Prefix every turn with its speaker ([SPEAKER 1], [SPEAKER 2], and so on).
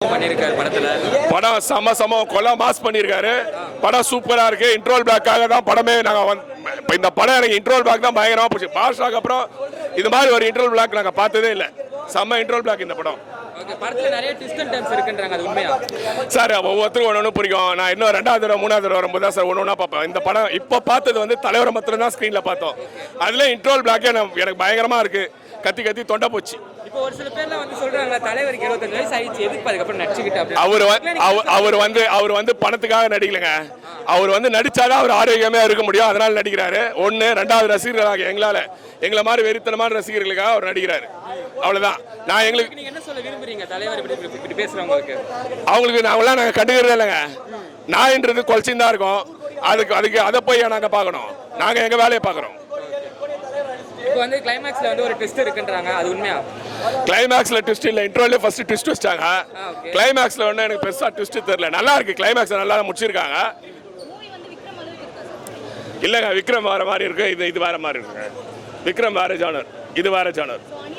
[SPEAKER 1] பண்ணிருக்காரு படத்துல.
[SPEAKER 2] படம் சம கொலை மாஸ் பண்ணியிருக்காரு. படம் சூப்பரா இருக்கு. இன்ட்ரோல் பிளாக்காக தான் படமே. நாங்கள் இப்போ இந்த படம் எனக்கு இன்ட்ரோல் பிளாக் தான் பயங்கரமா போச்சு. பாஷாக்கு அப்புறம் இது மாதிரி ஒரு இன்ட்ரோல் பிளாக் நாங்கள் பார்த்ததே இல்லை. செம்ம இன்ட்ரோல் பிளாக் இந்த படம்.
[SPEAKER 1] ஓகே, படத்துல நிறைய ட்விஸ்ட் அண்ட் டர்ன்ஸ் இருக்குன்றாங்க, அது உண்மையா?
[SPEAKER 2] சார் ஒவ்வொருத்தரும் ஒன்று பிடிக்கும். நான் இன்னும் 2வது தடவை 3வது தடவை வரும்போது தான் சார் ஒன்று பார்ப்பேன். இந்த படம் இப்போ பார்த்தது வந்து தலைவரை மாத்திரம் தான் ஸ்க்ரீனில் பார்த்தோம். அதில் இன்ட்ரோல் பிளாக்கே எனக்கு பயங்கரமாக இருக்கு. கத்தி கத்தி தொண்டை போச்சு.
[SPEAKER 1] இப்போ ஒரு சில பேர்லாம் வந்து சொல்றாங்க தலைவருக்கு 75 வயசு ஆயிடுச்சு, எதுக்கு அதுக்கப்புறம் நடிச்சுக்கிட்டு
[SPEAKER 2] அவர் வந்து பணத்துக்காக நடிக்கலைங்க. அவர் வந்து நடிச்சாதான் அவர் ஆரோக்கியமே இருக்க முடியும். அதனால நடிக்கிறாரு. 1 2வது ரசிகர்களாக எங்களை மாதிரி வெறித்தனமான ரசிகர்களுக்காக அவர் நடிக்கிறாரு. அவ்வளவுதான். நான் எங்களுக்கு
[SPEAKER 1] நீங்க என்ன சொல்ல விரும்புறீங்க தலைவர் இப்படி பேசுறவங்களுக்கு?
[SPEAKER 2] அவங்களுக்கு நாங்களாம் கண்டுக்கிறதே இல்லைங்க. நாயின்றது கொலைச்சின்னு தான் இருக்கும். அதுக்கு அதை போய் நாங்கள் பார்க்கணும். நாங்கள் எங்கள் வேலையை பார்க்குறோம்.
[SPEAKER 1] இப்போ வந்து கிளைமேக்ஸ்ல வந்து ஒரு ட்விஸ்ட் இருக்குன்றாங்க, அது உண்மையா?
[SPEAKER 2] கிளைமேக்ஸ்ல ட்விஸ்ட் இல்லை. இன்ட்ரோலே ஃபர்ஸ்ட் ட்விஸ்ட் வச்சாங்க. கிளைமேக்ஸ்ல ஒன்றும் எனக்கு பெருசா ட்விஸ்ட் தெரியல. நல்லா இருக்கு. கிளைமேக்ஸ் நல்லா முடிச்சிருக்காங்க. இல்லைங்க, விக்ரம் வேற மாதிரி இருக்கு. இது வேற மாதிரி இருக்குங்க. விக்ரம் வேற ஜானர், இது வேற ஜானர்.